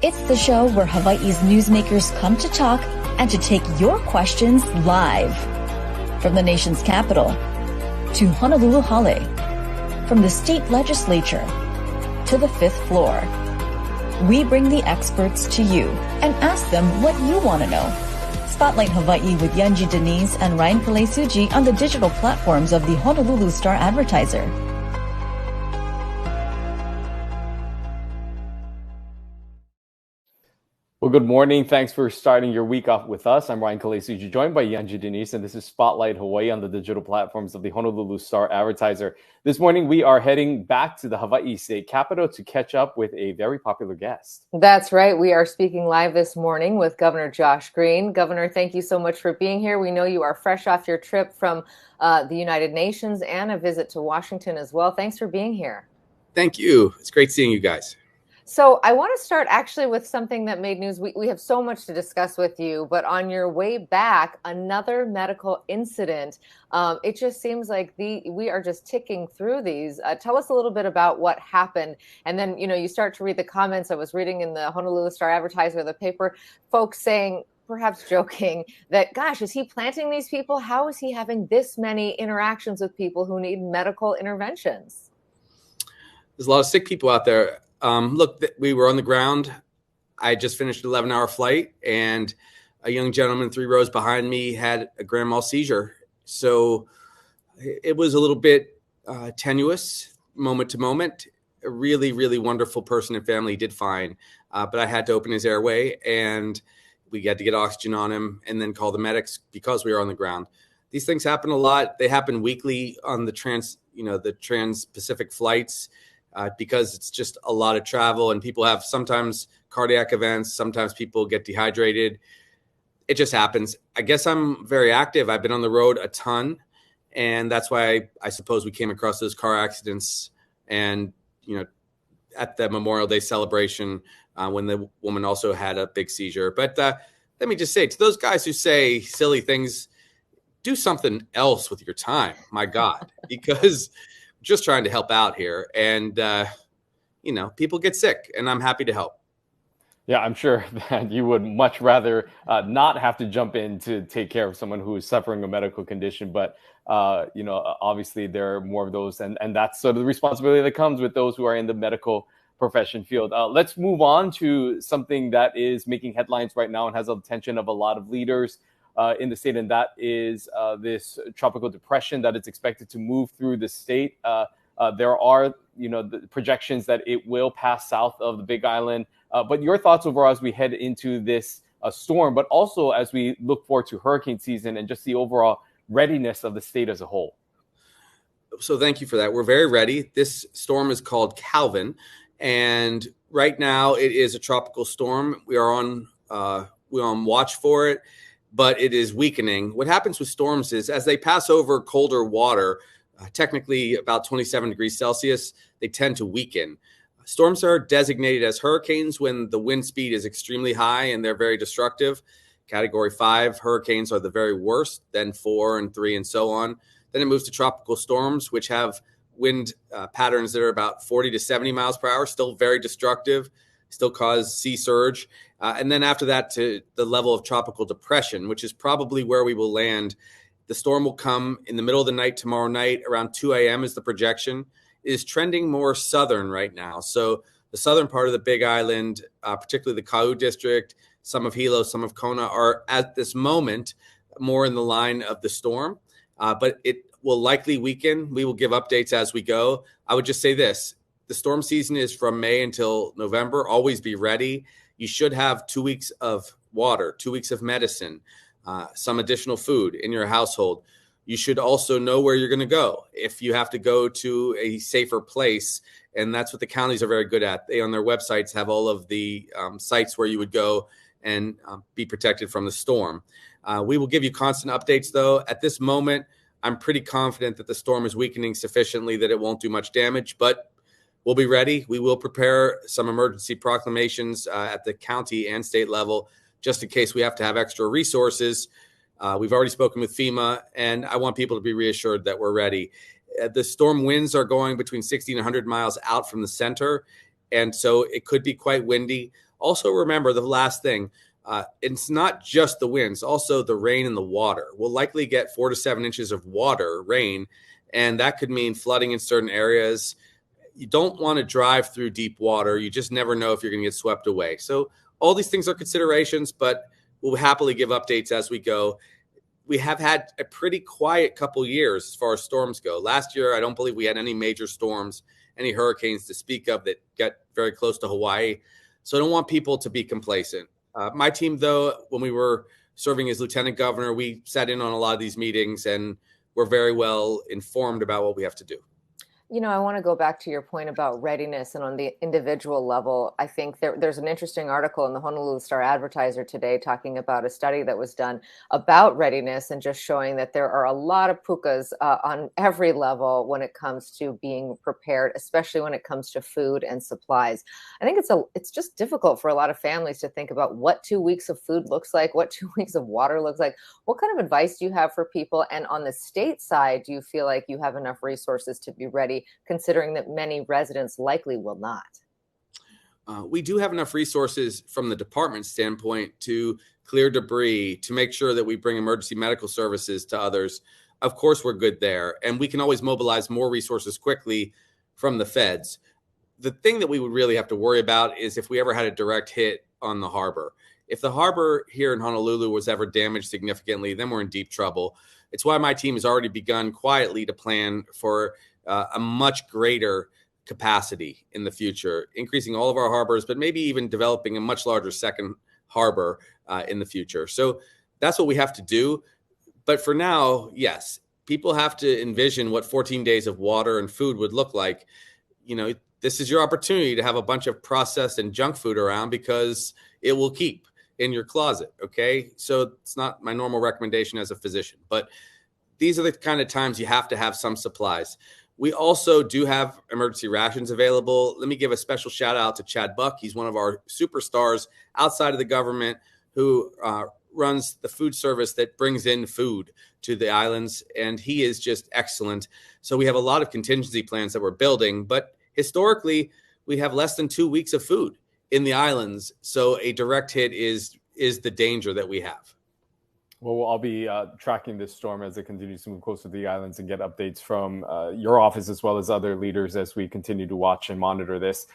It's the show where Hawaii's newsmakers come to talk and to take your questions live. From the nation's capital to Honolulu Hale, from the state legislature to the fifth floor. We bring the experts to you and ask them what you want to know. Spotlight Hawaii with Yanji Denise and Ryan Kalei-Suji on the digital platforms of the Honolulu Star-Advertiser. Well, good morning. Thanks for starting your week off with us. I'm Ryan Kalei-Suji, joined by Yanji Denise, and this is Spotlight Hawaii on the digital platforms of the Honolulu Star-Advertiser. This morning, we are heading back to the Hawaii state capital to catch up with a very popular guest. That's right. We are speaking live this morning with Governor Josh Green. Governor, thank you so much for being here. We know you are fresh off your trip from the United Nations and a visit to Washington as well. Thanks for being here. Thank you. It's great seeing you guys. So I want to start actually with something that made news. We have so much to discuss with you, but on your way back, another medical incident. It just seems like we are just ticking through these. Tell us a little bit about what happened. And then, you start to read the comments. I was reading in the Honolulu Star-Advertiser, the paper, folks saying, perhaps joking, that, gosh, is he planting these people? How is he having this many interactions with people who need medical interventions? There's a lot of sick people out there. Look, we were on the ground. I just finished an 11-hour flight, and a young gentleman 3 rows behind me had a grand mal seizure. So it was a little bit tenuous, moment to moment. A really, really wonderful person and family did fine, but I had to open his airway, and we had to get oxygen on him and then call the medics because we were on the ground. These things happen a lot. They happen weekly on the trans-Pacific flights. Because it's just a lot of travel, and people have sometimes cardiac events. Sometimes people get dehydrated. It just happens. I guess I'm very active. I've been on the road a ton, and that's why I suppose we came across those car accidents. And, at the Memorial Day celebration, when the woman also had a big seizure. But let me just say, to those guys who say silly things, do something else with your time. My God, because just trying to help out here. And, people get sick, and I'm happy to help. Yeah, I'm sure that you would much rather not have to jump in to take care of someone who is suffering a medical condition. But, obviously there are more of those. And that's sort of the responsibility that comes with those who are in the medical profession field. Let's move on to something that is making headlines right now and has the attention of a lot of leaders in the state, and that is this tropical depression that is expected to move through the state. There are, the projections that it will pass south of the Big Island. But your thoughts overall as we head into this storm, but also as we look forward to hurricane season and just the overall readiness of the state as a whole. So thank you for that. We're very ready. This storm is called Calvin, and right now it is a tropical storm. We're on watch for it, but it is weakening. What happens with storms is as they pass over colder water, technically about 27 degrees Celsius, they tend to weaken. Storms are designated as hurricanes when the wind speed is extremely high and they're very destructive. Category 5 hurricanes are the very worst, then 4 and 3 and so on. Then it moves to tropical storms, which have wind patterns that are about 40 to 70 miles per hour, still very destructive, still cause sea surge. And then after that to the level of tropical depression, which is probably where we will land. The storm will come in the middle of the night tomorrow night, around 2 a.m. is the projection. It is trending more southern right now. So the southern part of the Big Island, particularly the Kau district, some of Hilo, some of Kona, are at this moment more in the line of the storm. But it will likely weaken. We will give updates as we go. I would just say this. The storm season is from May until November. Always be ready. You should have 2 weeks of water, 2 weeks of medicine, some additional food in your household. You should also know where you're going to go if you have to go to a safer place. And that's what the counties are very good at. They, on their websites, have all of the sites where you would go and be protected from the storm. We will give you constant updates, though. At this moment, I'm pretty confident that the storm is weakening sufficiently that it won't do much damage, but we'll be ready. We will prepare some emergency proclamations at the county and state level just in case we have to have extra resources. We've already spoken with FEMA, and I want people to be reassured that we're ready. The storm winds are going between 60 and 100 miles out from the center, and so it could be quite windy. Also remember the last thing, it's not just the winds, also the rain and the water. We'll likely get 4 to 7 inches of rain, and that could mean flooding in certain areas. You don't want to drive through deep water. You just never know if you're going to get swept away. So all these things are considerations, but we'll happily give updates as we go. We have had a pretty quiet couple years as far as storms go. Last year, I don't believe we had any major storms, any hurricanes to speak of that got very close to Hawaii. So I don't want people to be complacent. My team, though, when we were serving as lieutenant governor, we sat in on a lot of these meetings and we're very well informed about what we have to do. You know, I want to go back to your point about readiness, and on the individual level, I think there's an interesting article in the Honolulu Star-Advertiser today talking about a study that was done about readiness and just showing that there are a lot of pukas on every level when it comes to being prepared, especially when it comes to food and supplies. I think it's just difficult for a lot of families to think about what 2 weeks of food looks like, what 2 weeks of water looks like. What kind of advice do you have for people? And on the state side, do you feel like you have enough resources to be ready, considering that many residents likely will not? We do have enough resources from the department standpoint to clear debris, to make sure that we bring emergency medical services to others. Of course, we're good there. And we can always mobilize more resources quickly from the feds. The thing that we would really have to worry about is if we ever had a direct hit on the harbor. If the harbor here in Honolulu was ever damaged significantly, then we're in deep trouble. It's why my team has already begun quietly to plan for a much greater capacity in the future, increasing all of our harbors, but maybe even developing a much larger second harbor in the future. So that's what we have to do. But for now, yes, people have to envision what 14 days of water and food would look like. You know, this is your opportunity to have a bunch of processed and junk food around because it will keep in your closet. Okay. So it's not my normal recommendation as a physician, but these are the kind of times you have to have some supplies. We also do have emergency rations available. Let me give a special shout out to Chad Buck. He's one of our superstars outside of the government who runs the food service that brings in food to the islands, and he is just excellent. So we have a lot of contingency plans that we're building, but historically, we have less than 2 weeks of food in the islands. So a direct hit is the danger that we have. Well, I'll be tracking this storm as it continues to move closer to the islands and get updates from your office as well as other leaders as we continue to watch and monitor this.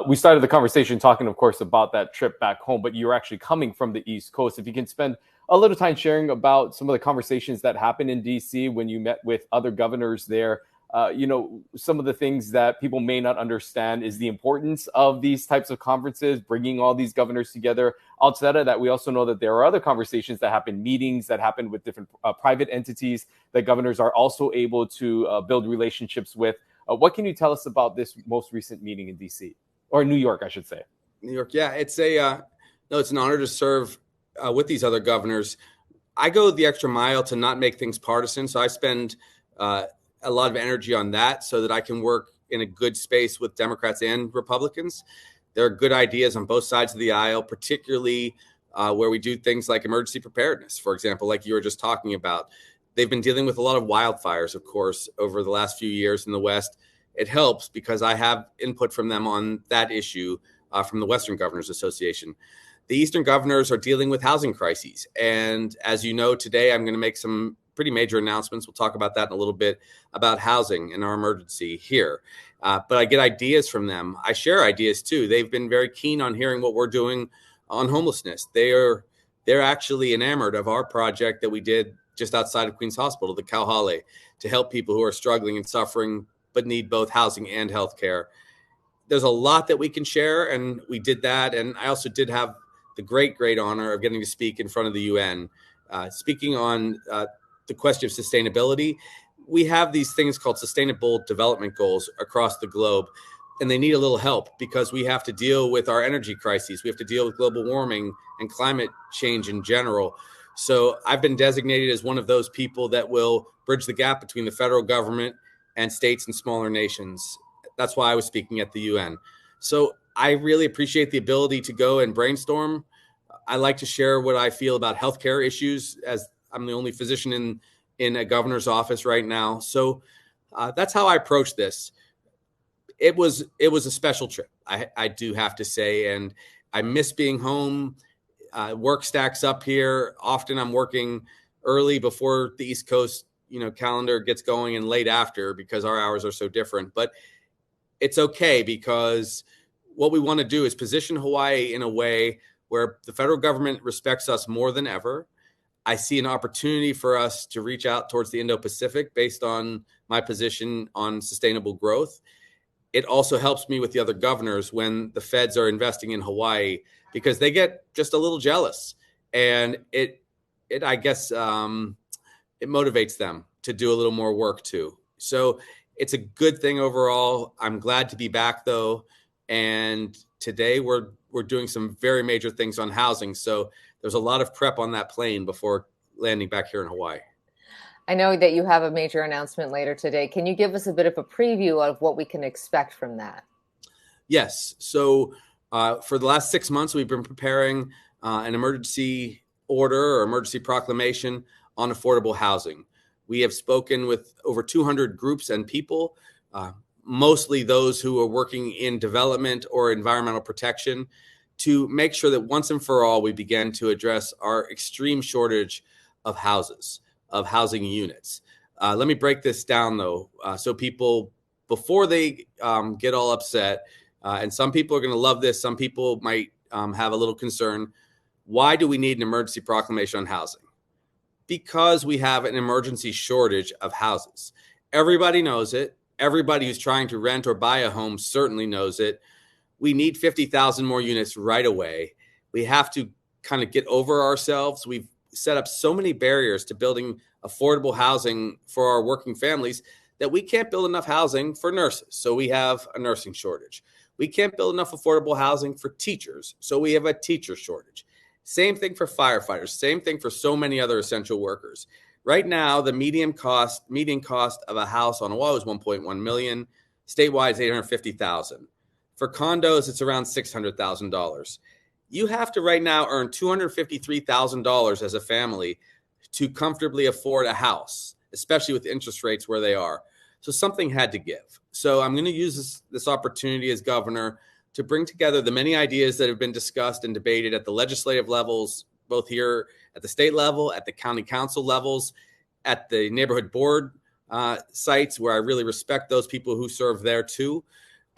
We started the conversation talking, of course, about that trip back home, but you're actually coming from the East Coast. If you can spend a little time sharing about some of the conversations that happened in D.C. when you met with other governors there. Some of the things that people may not understand is the importance of these types of conferences, bringing all these governors together. Outside of that, we also know that there are other conversations that happen, meetings that happen with different private entities that governors are also able to build relationships with. What can you tell us about this most recent meeting in D.C. or New York, I should say? New York, yeah, it's an honor to serve with these other governors. I go the extra mile to not make things partisan, so I spend a lot of energy on that so that I can work in a good space with Democrats and Republicans. There are good ideas on both sides of the aisle, particularly where we do things like emergency preparedness, for example, like you were just talking about. They've been dealing with a lot of wildfires, of course, over the last few years in the West. It helps because I have input from them on that issue from the Western Governors Association. The Eastern governors are dealing with housing crises. And as you know, today I'm going to make some pretty major announcements. We'll talk about that in a little bit about housing and our emergency here. But I get ideas from them. I share ideas too. They've been very keen on hearing what we're doing on homelessness. They're actually enamored of our project that we did just outside of Queens Hospital, the Kauhale, to help people who are struggling and suffering, but need both housing and healthcare. There's a lot that we can share, and we did that. And I also did have the great honor of getting to speak in front of the UN, speaking on the question of sustainability. We have these things called sustainable development goals across the globe, and they need a little help because we have to deal with our energy crises. We have to deal with global warming and climate change in general. So I've been designated as one of those people that will bridge the gap between the federal government and states and smaller nations. That's why I was speaking at the UN. So I really appreciate the ability to go and brainstorm. I like to share what I feel about healthcare issues, as I'm the only physician in a governor's office right now. So that's how I approach this. It was a special trip, I do have to say. And I miss being home. Work stacks up here. Often I'm working early before the East Coast, calendar gets going and late after because our hours are so different. But it's okay because what we want to do is position Hawaii in a way where the federal government respects us more than ever. I see an opportunity for us to reach out towards the Indo-Pacific based on my position on sustainable growth. It also helps me with the other governors when the feds are investing in Hawaii because they get just a little jealous, and it motivates them to do a little more work too. So it's a good thing overall. I'm glad to be back though, and today we're doing some very major things on housing. So there's a lot of prep on that plane before landing back here in Hawaii. I know that you have a major announcement later today. Can you give us a bit of a preview of what we can expect from that? Yes. So for the last 6 months, we've been preparing an emergency order or emergency proclamation on affordable housing. We have spoken with over 200 groups and people, mostly those who are working in development or environmental protection, to make sure that once and for all, we begin to address our extreme shortage of houses, of housing units. Let me break this down, though, so people, before they get all upset, and some people are going to love this, some people might have a little concern. Why do we need an emergency proclamation on housing? Because we have an emergency shortage of houses. Everybody knows it. Everybody who's trying to rent or buy a home certainly knows it. We need 50,000 more units right away. We have to kind of get over ourselves. We've set up so many barriers to building affordable housing for our working families that we can't build enough housing for nurses. So we have a nursing shortage. We can't build enough affordable housing for teachers. So we have a teacher shortage. Same thing for firefighters. Same thing for so many other essential workers. Right now, the median cost of a house on Oahu is $1.1 million. Statewide is $850,000. For condos, it's around $600,000. You have to right now earn $253,000 as a family to comfortably afford a house, especially with interest rates where they are. So something had to give. So I'm going to use this opportunity as governor to bring together the many ideas that have been discussed and debated at the legislative levels, both here at the state level, at the county council levels, at the neighborhood board sites where I really respect those people who serve there too.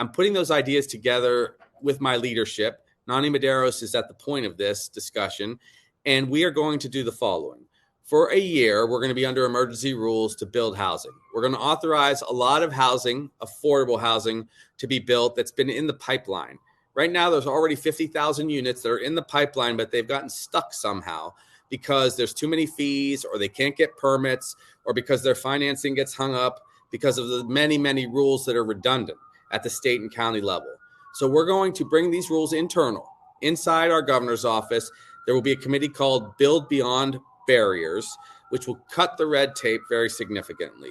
I'm putting those ideas together with my leadership. Nani Medeiros is at the point of this discussion, and we are going to do the following. For a year, we're going to be under emergency rules to build housing. We're going to authorize a lot of housing, affordable housing, to be built that's been in the pipeline. Right now, there's already 50,000 units that are in the pipeline, but they've gotten stuck somehow because there's too many fees, or they can't get permits, or because their financing gets hung up because of the many, many rules that are redundant at the state and county level. So we're going to bring these rules internal. Inside our governor's office, there will be a committee called Build Beyond Barriers, which will cut the red tape very significantly.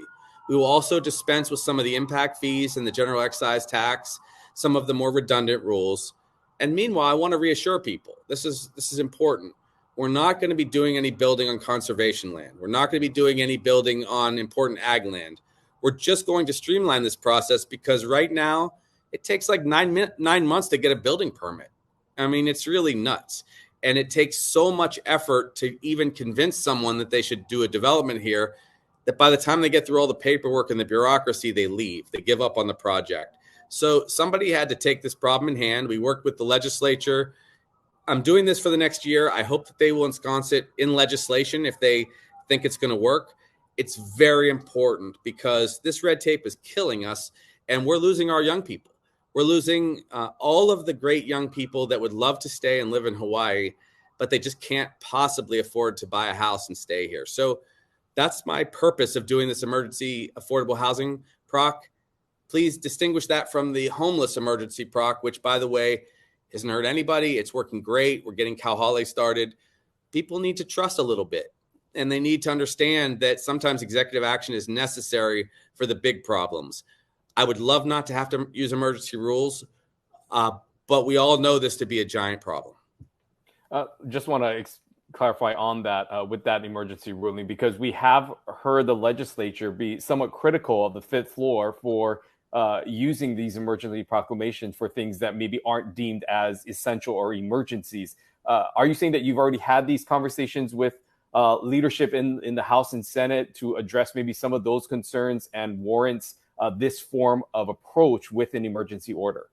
We will also dispense with some of the impact fees and the general excise tax, some of the more redundant rules. And meanwhile, I want to reassure people, this is important. We're not going to be doing any building on conservation land. We're not going to be doing any building on important ag land. We're just going to streamline this process because right now it takes like 9 months to get a building permit. I mean, it's really nuts. And it takes so much effort to even convince someone that they should do a development here that by the time they get through all the paperwork and the bureaucracy, they leave. They give up on the project. So somebody had to take this problem in hand. We worked with the legislature. I'm doing this for the next year. I hope that they will ensconce it in legislation if they think it's going to work. It's very important because this red tape is killing us, and we're losing our young people. We're losing all of the great young people that would love to stay and live in Hawaii, but they just can't possibly afford to buy a house and stay here. So that's my purpose of doing this emergency affordable housing proc. Please distinguish that from the homeless emergency proc, which, by the way, hasn't hurt anybody. It's working great. We're getting Kauhale started. People need to trust a little bit, and they need to understand that sometimes executive action is necessary for the big problems. I would love not to have to use emergency rules, but we all know this to be a giant problem. Just want to clarify on that with that emergency ruling, because we have heard the legislature be somewhat critical of the fifth floor for using these emergency proclamations for things that maybe aren't deemed as essential or emergencies. Are you saying that you've already had these conversations with leadership in the House and Senate to address maybe some of those concerns and warrants this form of approach with an emergency order?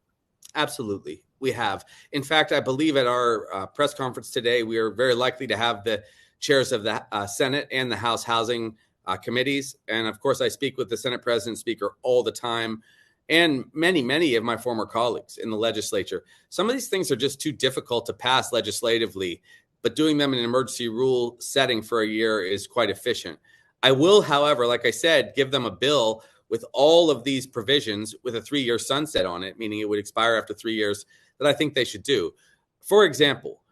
Absolutely, we have. In fact, I believe at our press conference today, we are very likely to have the chairs of the Senate and the House Housing committees. And of course, I speak with the Senate President Speaker all the time, and many of my former colleagues in the legislature. Some of these things are just too difficult to pass legislatively, but doing them in an emergency rule setting for a year is quite efficient. I will, however, like I said, give them a bill with all of these provisions with a 3-year sunset on it, meaning it would expire after 3 years, that I think they should do. For example,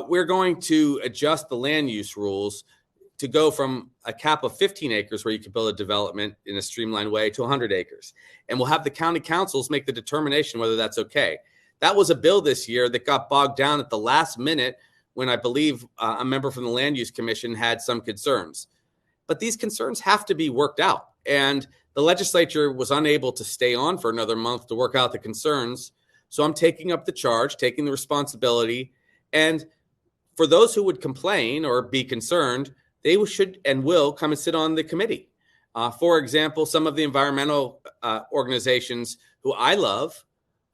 we're going to adjust the land use rules to go from a cap of 15 acres where you can build a development in a streamlined way to 100 acres. And we'll have the county councils make the determination whether that's okay. That was a bill this year that got bogged down at the last minute when I believe a member from the Land Use Commission had some concerns. But these concerns have to be worked out. And the legislature was unable to stay on for another month to work out the concerns. So I'm taking up the charge, taking the responsibility. And for those who would complain or be concerned, they should and will come and sit on the committee. For example, some of the environmental organizations who I love,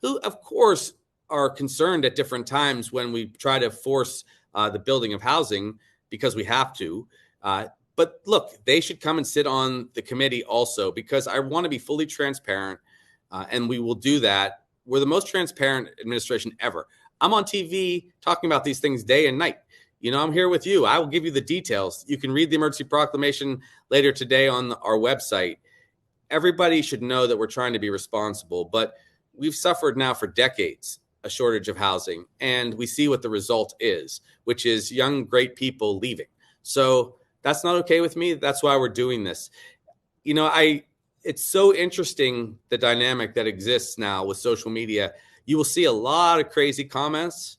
who of course are concerned at different times when we try to force the building of housing because we have to. But look, they should come and sit on the committee also, because I want to be fully transparent, and we will do that. We're the most transparent administration ever. I'm on TV talking about these things day and night. You know, I'm here with you. I will give you the details. You can read the emergency proclamation later today on our website. Everybody should know that we're trying to be responsible, but we've suffered now for decades a shortage of housing, and we see what the result is, which is young, great people leaving. So that's not okay with me. That's why we're doing this. You know, it's so interesting, the dynamic that exists now with social media. You will see a lot of crazy comments.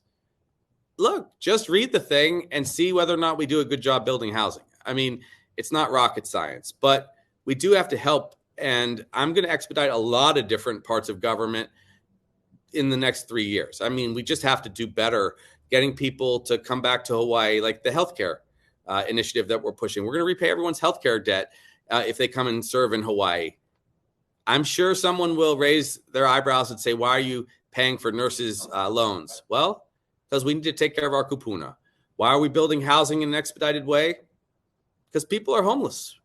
Look, just read the thing and see whether or not we do a good job building housing. I mean, it's not rocket science, but we do have to help. And I'm going to expedite a lot of different parts of government in the next 3 years. I mean, we just have to do better getting people to come back to Hawaii, like the healthcare initiative that we're pushing. We're going to repay everyone's healthcare debt if they come and serve in Hawaii. I'm sure someone will raise their eyebrows and say, why are you paying for nurses' loans? Well, because we need to take care of our kupuna. Why are we building housing in an expedited way? Because people are homeless.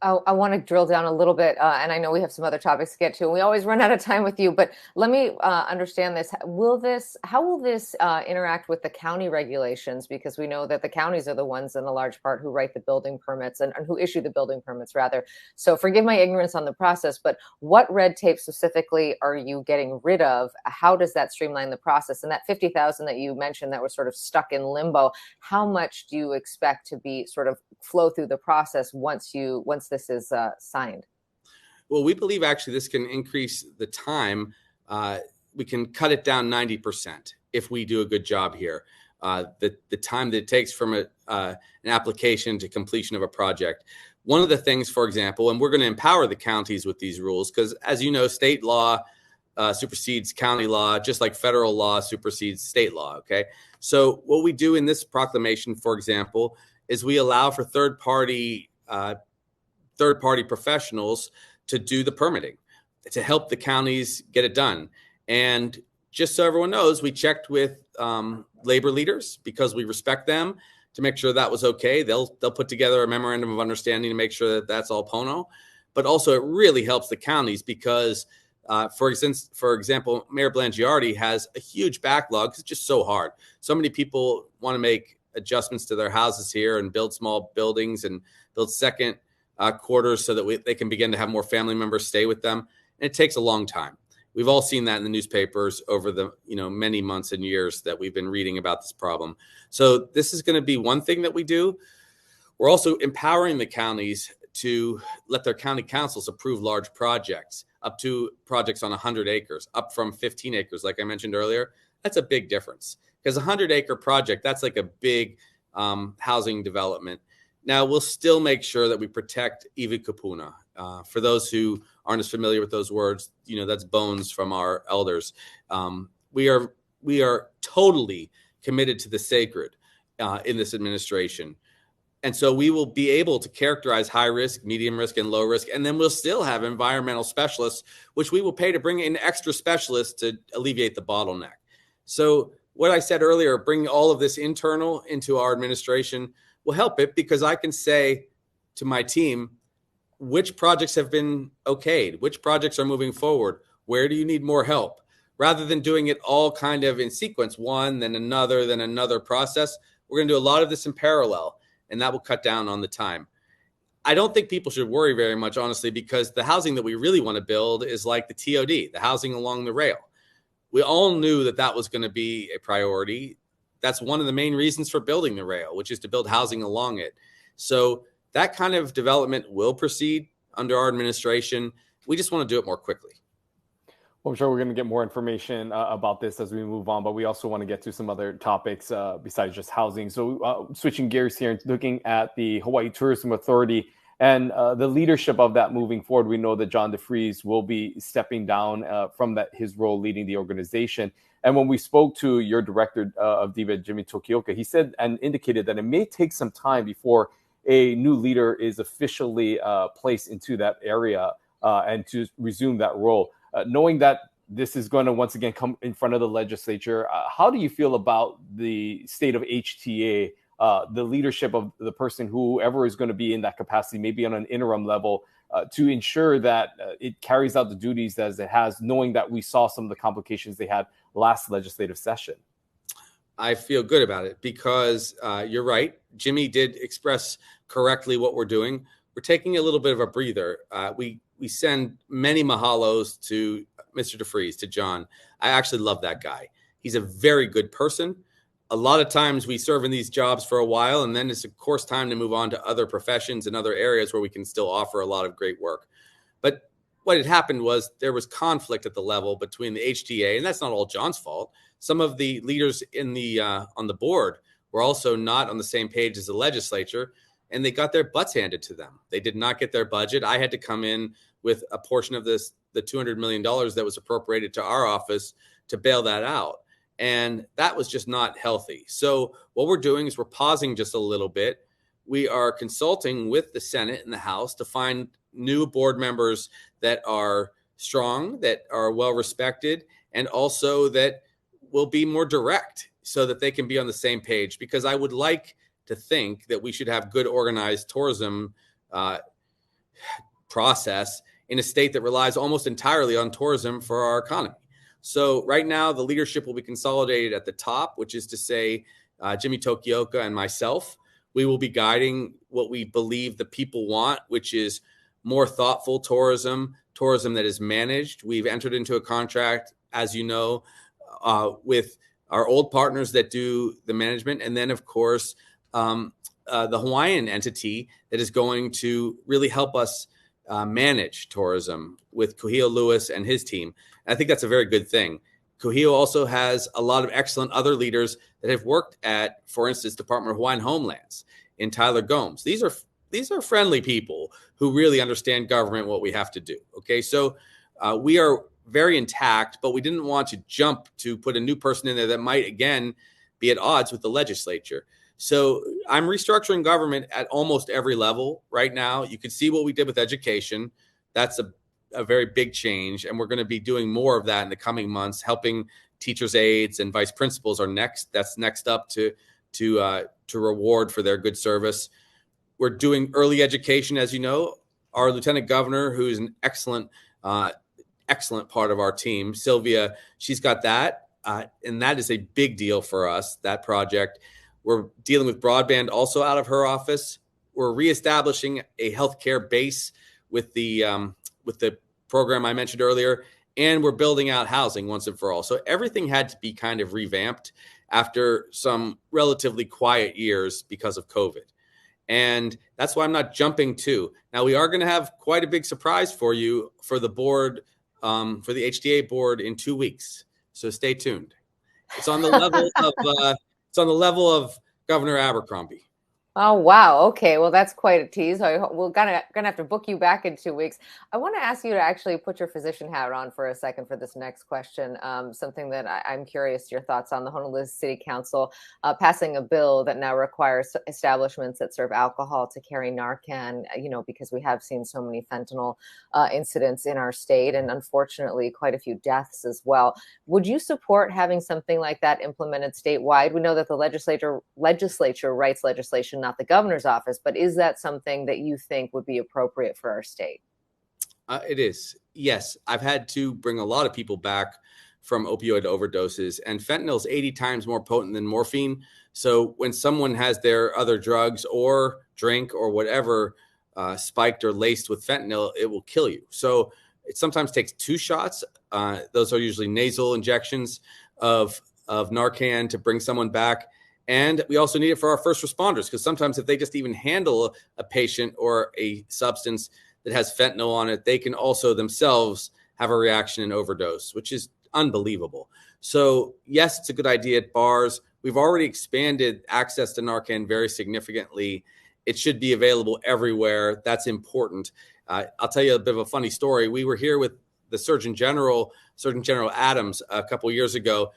I want to drill down a little bit, and I know we have some other topics to get to, and we always run out of time with you, but let me understand this. How will this interact with the county regulations? Because we know that the counties are the ones in a large part who write the building permits and who issue the building permits, rather. So forgive my ignorance on the process, but what red tape specifically are you getting rid of? How does that streamline the process? And that 50,000 that you mentioned that was sort of stuck in limbo, how much do you expect to be sort of flow through the process once this is signed? Well, we believe actually this can increase the time. We can cut it down 90% if we do a good job here. The time that it takes from an application to completion of a project. One of the things, for example, and we're going to empower the counties with these rules because, as you know, state law supersedes county law, just like federal law supersedes state law. Okay, so what we do in this proclamation, for example, is we allow for third-party professionals to do the permitting to help the counties get it done. And just so everyone knows, we checked with labor leaders because we respect them to make sure that was okay. They'll put together a memorandum of understanding to make sure that that's all Pono. But also it really helps the counties because, for example, Mayor Blangiardi has a huge backlog. It's just so hard. So many people want to make adjustments to their houses here and build small buildings and build second quarters so that they can begin to have more family members stay with them. And it takes a long time. We've all seen that in the newspapers over the many months and years that we've been reading about this problem. So this is going to be one thing that we do. We're also empowering the counties to let their county councils approve large projects, up to projects on 100 acres, up from 15 acres, like I mentioned earlier. That's a big difference because a 100-acre project, that's like a big housing development. Now, we'll still make sure that we protect iwi kupuna. For those who aren't as familiar with those words, that's bones from our elders. We are totally committed to the sacred in this administration. And so we will be able to characterize high risk, medium risk, and low risk. And then we'll still have environmental specialists, which we will pay to bring in extra specialists to alleviate the bottleneck. So what I said earlier, bringing all of this internal into our administration will help it, because I can say to my team, which projects have been okayed, which projects are moving forward, where do you need more help? Rather than doing it all kind of in sequence, one, then another process, we're going to do a lot of this in parallel, and that will cut down on the time. I don't think people should worry very much, honestly, because the housing that we really want to build is like the TOD, the housing along the rail. We all knew that that was going to be a priority. That's one of the main reasons for building the rail, which is to build housing along it. So that kind of development will proceed under our administration. We just want to do it more quickly. Well, I'm sure we're going to get more information about this as we move on, but we also want to get to some other topics besides just housing. So switching gears here and looking at the Hawaii Tourism Authority and the leadership of that moving forward. We know that John DeFries will be stepping down from his role leading the organization. And when we spoke to your director of DIVA, Jimmy Tokioka, he said and indicated that it may take some time before a new leader is officially placed into that area and to resume that role. Knowing that this is going to once again come in front of the legislature, how do you feel about the state of HTA, the leadership of the person, whoever is going to be in that capacity, maybe on an interim level, to ensure that it carries out the duties as it has, knowing that we saw some of the complications they had last legislative session? I feel good about it because you're right. Jimmy did express correctly what we're doing. We're taking a little bit of a breather. We send many mahalos to Mr. DeFries, to John. I actually love that guy. He's a very good person. A lot of times we serve in these jobs for a while, and then it's, of course, time to move on to other professions and other areas where we can still offer a lot of great work. But what had happened was there was conflict at the level between the HTA, and that's not all John's fault. Some of the leaders in the on the board were also not on the same page as the legislature, and they got their butts handed to them. They did not get their budget. I had to come in with a portion of the $200 million that was appropriated to our office to bail that out. And that was just not healthy. So what we're doing is we're pausing just a little bit. We are consulting with the Senate and the House to find new board members that are strong, that are well respected, and also that will be more direct so that they can be on the same page. Because I would like to think that we should have good organized tourism process in a state that relies almost entirely on tourism for our economy. So right now, the leadership will be consolidated at the top, which is to say Jimmy Tokioka and myself. We will be guiding what we believe the people want, which is more thoughtful tourism that is managed. We've entered into a contract, as you know, with our old partners that do the management. And then, of course, the Hawaiian entity that is going to really help us manage tourism with Kuhio Lewis and his team. And I think that's a very good thing. Kuhio also has a lot of excellent other leaders that have worked at, for instance, Department of Hawaiian Homelands in Tyler Gomes. These are friendly people who really understand government, what we have to do. Okay, so we are very intact, but we didn't want to jump to put a new person in there that might, again, be at odds with the legislature. So I'm restructuring government at almost every level right now. You can see what we did with education. That's a very big change, and we're going to be doing more of that in the coming months. Helping teachers' aides and vice principals are next. That's next up to reward for their good service. We're doing early education, as you know. Our lieutenant governor, who is an excellent part of our team, Sylvia, she's got that, and that is a big deal for us, that project. We're dealing with broadband also out of her office. We're reestablishing a healthcare base with the program I mentioned earlier, and we're building out housing once and for all. So everything had to be kind of revamped after some relatively quiet years because of COVID. And that's why I'm not jumping to. Now, we are going to have quite a big surprise for you for the board, for the HTA board in 2 weeks. So stay tuned. It's on the level of Governor Abercrombie. Oh, wow. Okay. Well, that's quite a tease. We're gonna have to book you back in 2 weeks. I want to ask you to actually put your physician hat on for a second for this next question. Something that I'm curious your thoughts on: the Honolulu City Council passing a bill that now requires establishments that serve alcohol to carry Narcan. Because we have seen so many fentanyl incidents in our state, and unfortunately, quite a few deaths as well. Would you support having something like that implemented statewide? We know that the legislature writes legislation, not the governor's office, but is that something that you think would be appropriate for our state? It is. Yes. I've had to bring a lot of people back from opioid overdoses, and fentanyl is 80 times more potent than morphine. So when someone has their other drugs or drink or whatever spiked or laced with fentanyl, it will kill you. So it sometimes takes 2 shots. Those are usually nasal injections of Narcan to bring someone back. And we also need it for our first responders, because sometimes if they just even handle a patient or a substance that has fentanyl on it, they can also themselves have a reaction and overdose, which is unbelievable. So yes, it's a good idea at bars. We've already expanded access to Narcan very significantly. It should be available everywhere. That's important. I'll tell you a bit of a funny story. We were here with the Surgeon General Adams, a couple of years ago,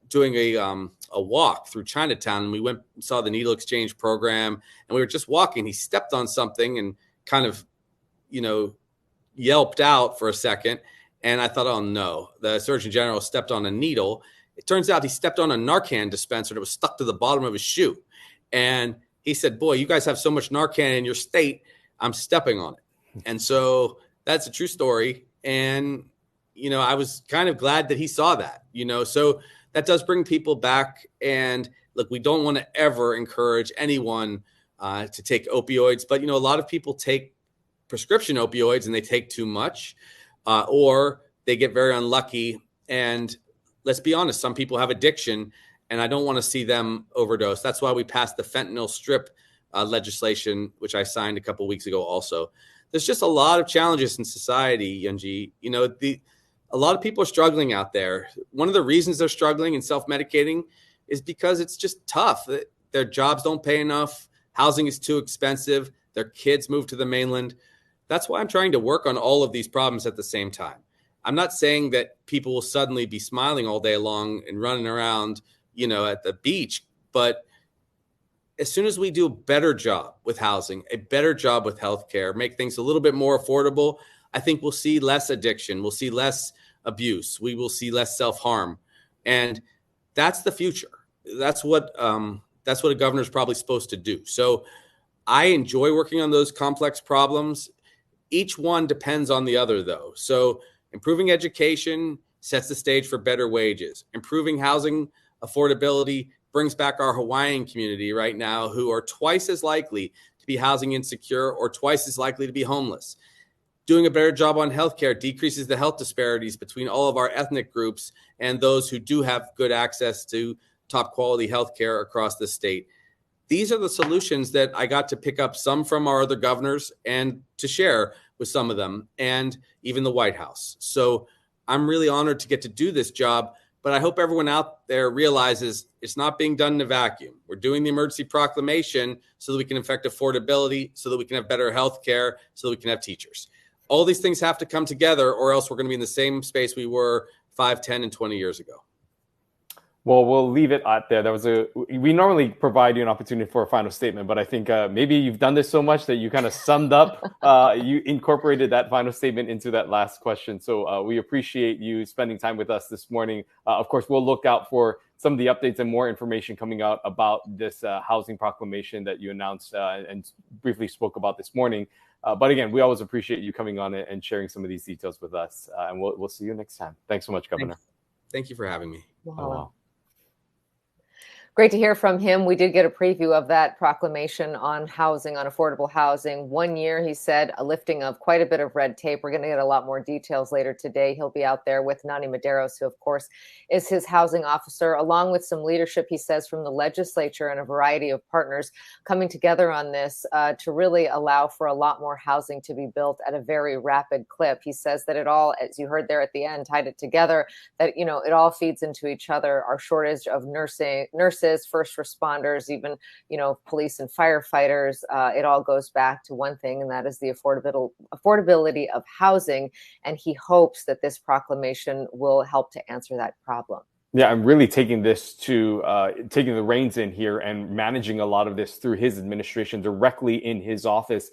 doing a walk through Chinatown, and we went and saw the needle exchange program, and we were just walking. He stepped on something and kind of, yelped out for a second. And I thought, oh no, the Surgeon General stepped on a needle. It turns out he stepped on a Narcan dispenser that was stuck to the bottom of his shoe. And he said, boy, you guys have so much Narcan in your state, I'm stepping on it. And so that's a true story. And, I was kind of glad that he saw that, so that does bring people back. And look, we don't want to ever encourage anyone to take opioids, but, a lot of people take prescription opioids and they take too much, or they get very unlucky. And let's be honest, some people have addiction, and I don't want to see them overdose. That's why we passed the fentanyl strip legislation, which I signed a couple of weeks ago also. There's just a lot of challenges in society, Yunji. A lot of people are struggling out there. One of the reasons they're struggling and self-medicating is because it's just tough. Their jobs don't pay enough. Housing is too expensive. Their kids move to the mainland. That's why I'm trying to work on all of these problems at the same time. I'm not saying that people will suddenly be smiling all day long and running around, at the beach. But as soon as we do a better job with housing, a better job with healthcare, make things a little bit more affordable, I think we'll see less addiction. We'll see less abuse. We will see less self-harm. And that's the future. That's what a governor's probably supposed to do. So I enjoy working on those complex problems. Each one depends on the other, though. So improving education sets the stage for better wages. Improving housing affordability brings back our Hawaiian community right now, who are twice as likely to be housing insecure or twice as likely to be homeless. Doing a better job on healthcare decreases the health disparities between all of our ethnic groups and those who do have good access to top quality healthcare across the state. These are the solutions that I got to pick up some from our other governors and to share with some of them, and even the White House. So I'm really honored to get to do this job, but I hope everyone out there realizes it's not being done in a vacuum. We're doing the emergency proclamation so that we can affect affordability, so that we can have better health care, so that we can have teachers. All these things have to come together, or else we're going to be in the same space we were 5, 10, and 20 years ago. Well, we'll leave it at there. We normally provide you an opportunity for a final statement, but I think maybe you've done this so much that you kind of summed up, you incorporated that final statement into that last question. So we appreciate you spending time with us this morning. Of course, we'll look out for some of the updates and more information coming out about this housing proclamation that you announced and briefly spoke about this morning. But again, we always appreciate you coming on and sharing some of these details with us. And we'll see you next time. Thanks so much, Governor. Thank you for having me. Wow. Oh, wow. Great to hear from him. We did get a preview of that proclamation on housing, on affordable housing. 1 year, he said, a lifting of quite a bit of red tape. We're going to get a lot more details later today. He'll be out there with Nani Medeiros, who, of course, is his housing officer, along with some leadership, he says, from the legislature and a variety of partners coming together on this to really allow for a lot more housing to be built at a very rapid clip. He says that it all, as you heard there at the end, tied it together, that, it all feeds into each other. Our shortage of nurses nurses, first responders, even, police and firefighters. It all goes back to one thing, and that is the affordability of housing. And he hopes that this proclamation will help to answer that problem. Yeah, I'm really taking taking the reins in here and managing a lot of this through his administration directly in his office,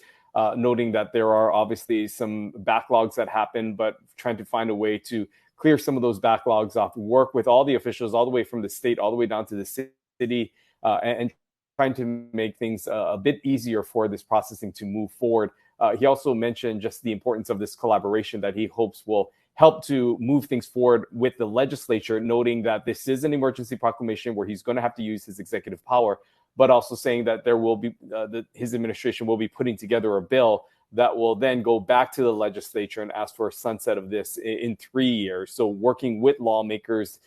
noting that there are obviously some backlogs that happen, but trying to find a way to clear some of those backlogs off, work with all the officials all the way from the state, all the way down to the city, and trying to make things a bit easier for this processing to move forward. He also mentioned just the importance of this collaboration that he hopes will help to move things forward with the legislature, noting that this is an emergency proclamation where he's going to have to use his executive power, but also saying that there will be his administration will be putting together a bill that will then go back to the legislature and ask for a sunset of this in 3 years. So working with lawmakers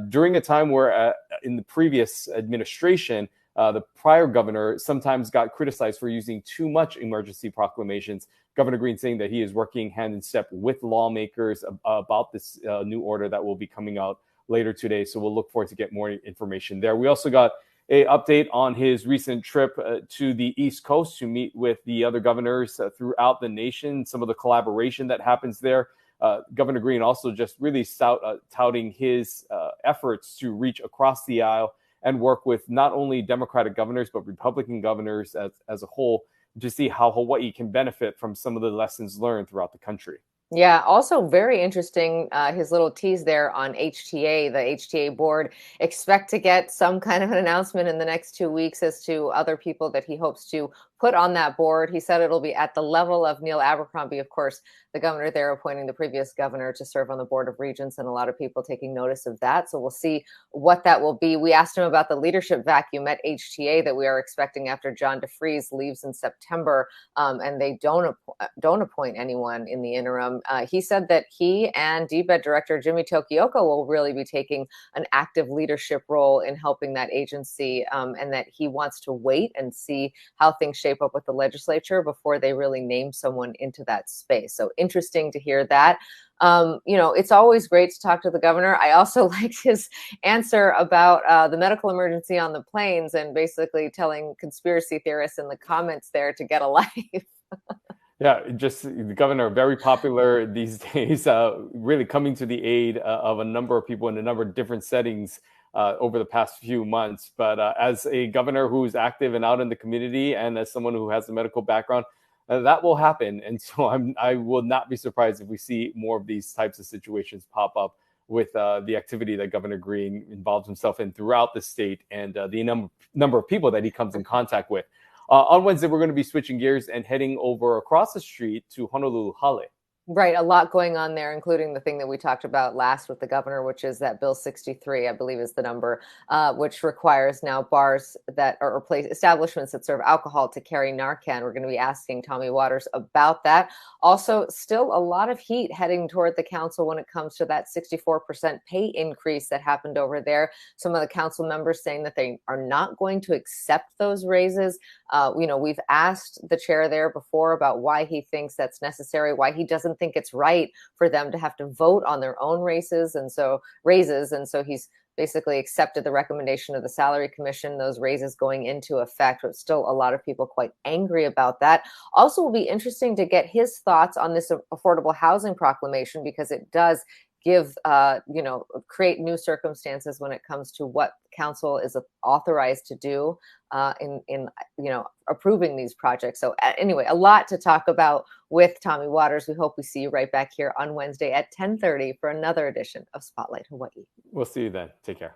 during a time where in the previous administration, the prior governor sometimes got criticized for using too much emergency proclamations. Governor Green saying that he is working hand in step with lawmakers about this new order that will be coming out later today. So we'll look forward to get more information there. We also got an update on his recent trip to the East Coast to meet with the other governors throughout the nation, some of the collaboration that happens there. Governor Green also just really touting his efforts to reach across the aisle and work with not only Democratic governors, but Republican governors as a whole to see how Hawaii can benefit from some of the lessons learned throughout the country. Yeah, also very interesting, his little tease there on HTA. The HTA board expect to get some kind of an announcement in the next 2 weeks as to other people that he hopes to put on that board. He said it'll be at the level of Neil Abercrombie, of course, the governor there appointing the previous governor to serve on the Board of Regents, and a lot of people taking notice of that. So we'll see what that will be. We asked him about the leadership vacuum at HTA that we are expecting after John DeFries leaves in September, and they don't appoint anyone in the interim. He said that he and DBED Director Jimmy Tokioka will really be taking an active leadership role in helping that agency, and that he wants to wait and see how things shape up with the legislature before they really name someone into that space. So interesting to hear that. It's always great to talk to the governor. I also liked his answer about the medical emergency on the planes and basically telling conspiracy theorists in the comments there to get a life. Yeah, just the governor, very popular these days, really coming to the aid of a number of people in a number of different settings over the past few months. But as a governor who's active and out in the community, and as someone who has a medical background, that will happen. And so I will not be surprised if we see more of these types of situations pop up with the activity that Governor Green involves himself in throughout the state and the number of people that he comes in contact with. On Wednesday, we're going to be switching gears and heading over across the street to Honolulu Hale. Right. A lot going on there, including the thing that we talked about last with the governor, which is that Bill 63, I believe is the number, which requires now bars that are establishments that serve alcohol to carry Narcan. We're going to be asking Tommy Waters about that. Also, still a lot of heat heading toward the council when it comes to that 64% pay increase that happened over there. Some of the council members saying that they are not going to accept those raises. We've asked the chair there before about why he thinks that's necessary, why he doesn't think it's right for them to have to vote on their own raises. And so he's basically accepted the recommendation of the Salary Commission, those raises going into effect, but still a lot of people quite angry about that. Also will be interesting to get his thoughts on this affordable housing proclamation, because it does create new circumstances when it comes to what council is authorized to do in approving these projects. So anyway, a lot to talk about with Tommy Waters. We hope we see you right back here on Wednesday at 10:30 for another edition of Spotlight Hawaii. We'll see you then. Take care.